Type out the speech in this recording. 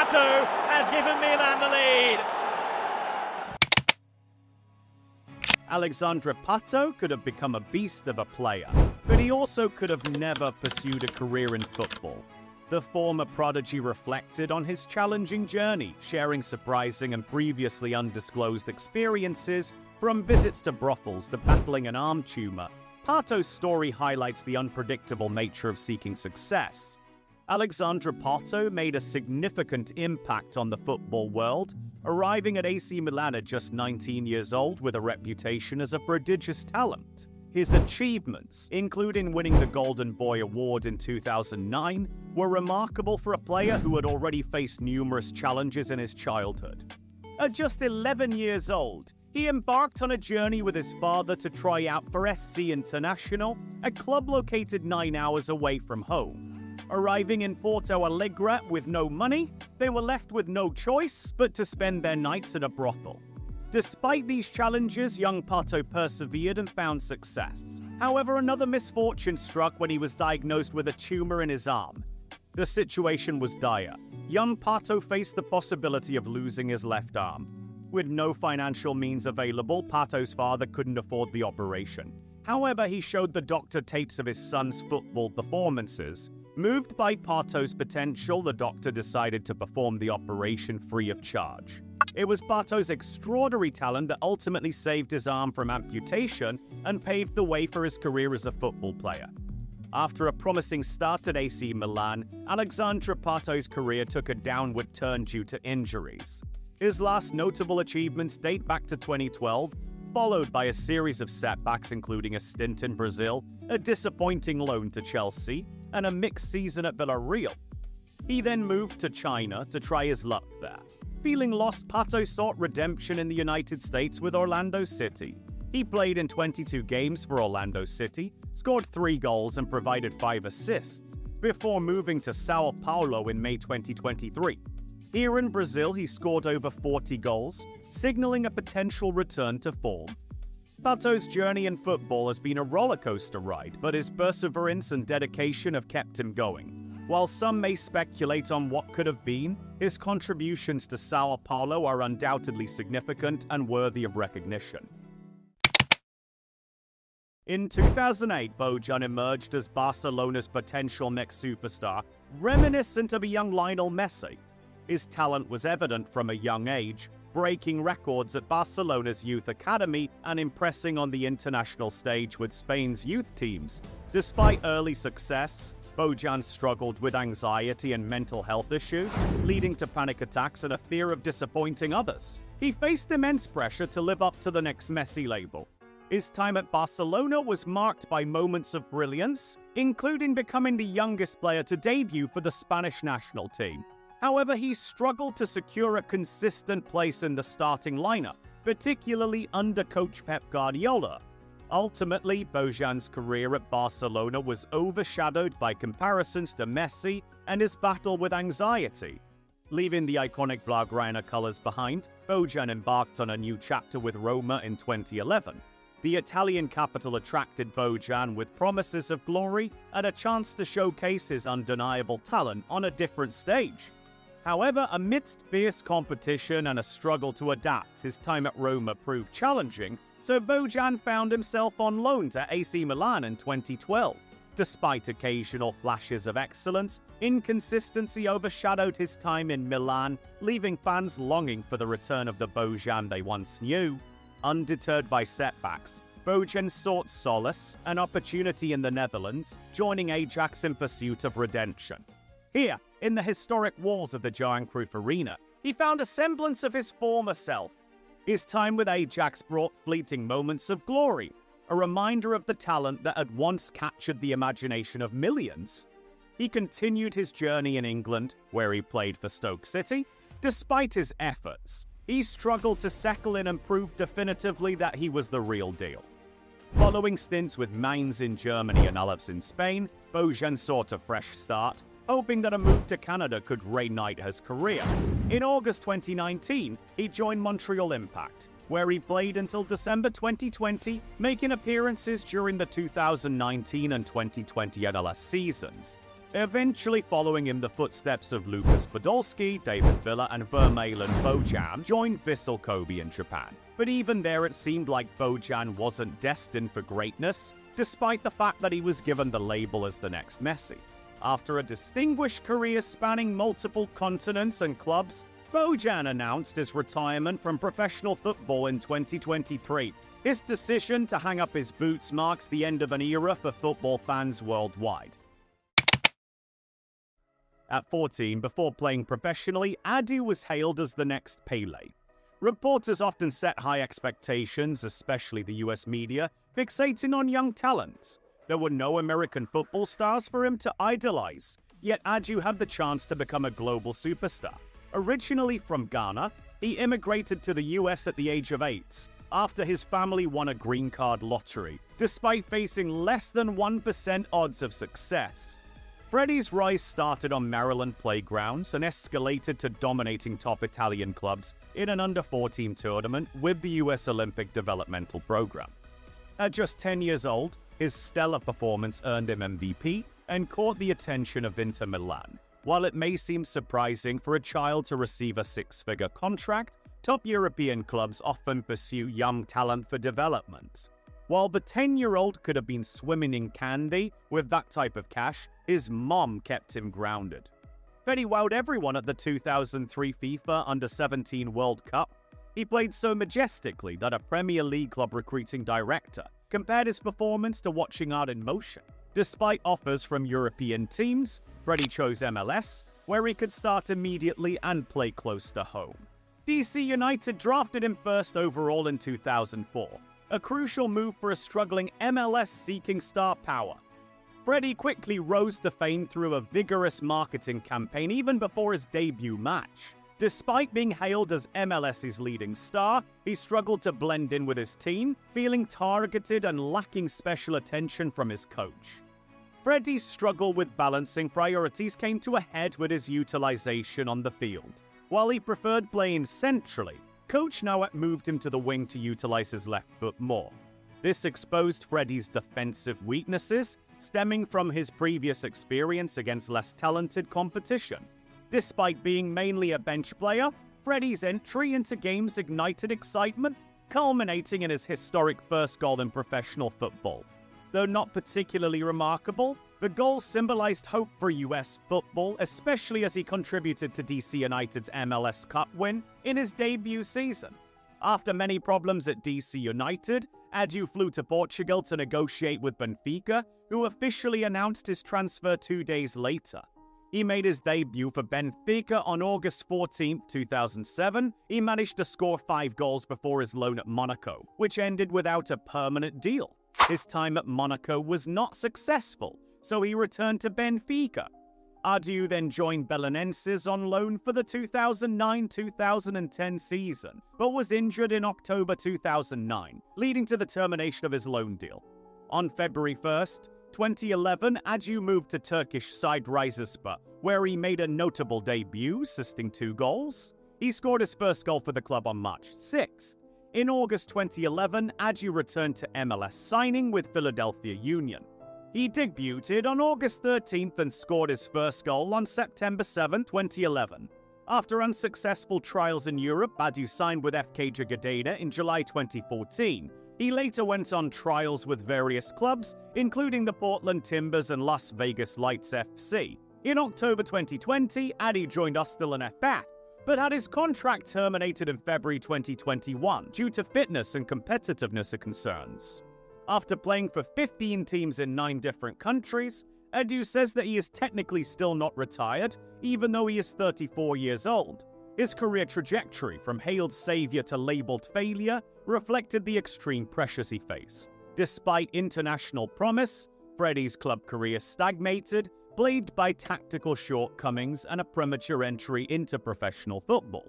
Pato has given Milan the lead. Alexandre Pato could have become a beast of a player, but he also could have never pursued a career in football. The former prodigy reflected on his challenging journey, sharing surprising and previously undisclosed experiences, from visits to brothels to battling an arm tumor. Pato's story highlights the unpredictable nature of seeking success. Alexandre Pato made a significant impact on the football world, arriving at AC Milan at just 19 years old with a reputation as a prodigious talent. His achievements, including winning the Golden Boy Award in 2009, were remarkable for a player who had already faced numerous challenges in his childhood. At just 11 years old, he embarked on a journey with his father to try out for SC International, a club located 9 hours away from home. Arriving in Porto Alegre with no money, they were left with no choice but to spend their nights at a brothel. Despite these challenges, young Pato persevered and found success. However, another misfortune struck when he was diagnosed with a tumor in his arm. The situation was dire. Young Pato faced the possibility of losing his left arm. With no financial means available, Pato's father couldn't afford the operation. However, he showed the doctor tapes of his son's football performances. Moved by Pato's potential, the doctor decided to perform the operation free of charge. It was Pato's extraordinary talent that ultimately saved his arm from amputation and paved the way for his career as a football player. After a promising start at AC Milan, Alexandre Pato's career took a downward turn due to injuries. His last notable achievements date back to 2012, followed by a series of setbacks including a stint in Brazil, a disappointing loan to Chelsea, and a mixed season at Villarreal. He then moved to China to try his luck there. Feeling lost, Pato sought redemption in the United States with Orlando City. He played in 22 games for Orlando City, scored 3 goals and provided 5 assists, before moving to Sao Paulo in May 2023. Here in Brazil, he scored over 40 goals, signaling a potential return to form. Pato's journey in football has been a rollercoaster ride, but his perseverance and dedication have kept him going. While some may speculate on what could have been, his contributions to Sao Paulo are undoubtedly significant and worthy of recognition. In 2008, Bojan emerged as Barcelona's potential next superstar, reminiscent of a young Lionel Messi. His talent was evident from a young age, breaking records at Barcelona's youth academy and impressing on the international stage with Spain's youth teams. Despite early success, Bojan struggled with anxiety and mental health issues, leading to panic attacks and a fear of disappointing others. He faced immense pressure to live up to the next Messi label. His time at Barcelona was marked by moments of brilliance, including becoming the youngest player to debut for the Spanish national team. However, he struggled to secure a consistent place in the starting lineup, particularly under coach Pep Guardiola. Ultimately, Bojan's career at Barcelona was overshadowed by comparisons to Messi and his battle with anxiety. Leaving the iconic Blaugrana colours behind, Bojan embarked on a new chapter with Roma in 2011. The Italian capital attracted Bojan with promises of glory and a chance to showcase his undeniable talent on a different stage. However, amidst fierce competition and a struggle to adapt, his time at Roma proved challenging, so Bojan found himself on loan to AC Milan in 2012. Despite occasional flashes of excellence, inconsistency overshadowed his time in Milan, leaving fans longing for the return of the Bojan they once knew. Undeterred by setbacks, Bojan sought solace, an opportunity in the Netherlands, joining Ajax in pursuit of redemption. Here, in the historic walls of the Johan Cruyff Arena, he found a semblance of his former self. His time with Ajax brought fleeting moments of glory, a reminder of the talent that had once captured the imagination of millions. He continued his journey in England, where he played for Stoke City. Despite his efforts, he struggled to settle in and prove definitively that he was the real deal. Following stints with Mainz in Germany and Alaves in Spain, Bojan sought a fresh start, hoping that a move to Canada could reignite his career. In August 2019, he joined Montreal Impact, where he played until December 2020, making appearances during the 2019 and 2020 MLS seasons. eventually following in the footsteps of Lukas Podolski, David Villa, and Vermaelen Bojan joined Vissel Kobe in Japan. But even there it seemed like Bojan wasn't destined for greatness, despite the fact that he was given the label as the next Messi. After a distinguished career spanning multiple continents and clubs, Bojan announced his retirement from professional football in 2023. His decision to hang up his boots marks the end of an era for football fans worldwide. At 14, before playing professionally, Adu was hailed as the next Pele. Reporters often set high expectations, especially the US media, fixating on young talent. There were no American football stars for him to idolize, yet Adu had the chance to become a global superstar. Originally from Ghana, he immigrated to the US at the age of 8, after his family won a green card lottery, despite facing less than 1% odds of success. Freddy's rise started on Maryland playgrounds and escalated to dominating top Italian clubs in an under-14 tournament with the US Olympic Developmental Program. At just 10 years old, his stellar performance earned him MVP and caught the attention of Inter Milan. While it may seem surprising for a child to receive a six-figure contract, top European clubs often pursue young talent for development. While the 10-year-old could have been swimming in candy with that type of cash, his mom kept him grounded. Freddy wowed everyone at the 2003 FIFA Under-17 World Cup. He played so majestically that a Premier League club recruiting director compared his performance to watching art in motion. Despite offers from European teams, Freddy chose MLS, where he could start immediately and play close to home. DC United drafted him first overall in 2004, a crucial move for a struggling MLS seeking star power. Freddy quickly rose to fame through a vigorous marketing campaign even before his debut match. Despite being hailed as MLS's leading star, he struggled to blend in with his team, feeling targeted and lacking special attention from his coach. Freddy's struggle with balancing priorities came to a head with his utilization on the field. While he preferred playing centrally, Coach Nawat moved him to the wing to utilize his left foot more. This exposed Freddy's defensive weaknesses, stemming from his previous experience against less talented competition. Despite being mainly a bench player, Freddy's entry into games ignited excitement, culminating in his historic first goal in professional football. Though not particularly remarkable, the goal symbolized hope for US football, especially as he contributed to DC United's MLS Cup win in his debut season. After many problems at DC United, Adu flew to Portugal to negotiate with Benfica, who officially announced his transfer 2 days later. He made his debut for Benfica on August 14, 2007. He managed to score 5 goals before his loan at Monaco, which ended without a permanent deal. His time at Monaco was not successful, so he returned to Benfica. Adu then joined Belenenses on loan for the 2009-2010 season, but was injured in October 2009, leading to the termination of his loan deal. On February 1st, 2011, Adu moved to Turkish side Rizerspa, where he made a notable debut, assisting 2 goals. He scored his first goal for the club on March 6th. In August 2011, Adu returned to MLS signing with Philadelphia Union. He debuted on August 13th and scored his first goal on September 7, 2011. After unsuccessful trials in Europe, Adu signed with FK Jagadena in July 2014. He later went on trials with various clubs, including the Portland Timbers and Las Vegas Lights FC. In October 2020, Adu joined Astil FF, but had his contract terminated in February 2021 due to fitness and competitiveness concerns. After playing for 15 teams in 9 different countries, Adu says that he is technically still not retired, even though he is 34 years old. His career trajectory from hailed savior to labeled failure reflected the extreme pressures he faced. Despite international promise, Freddy's club career stagnated, plagued by tactical shortcomings and a premature entry into professional football.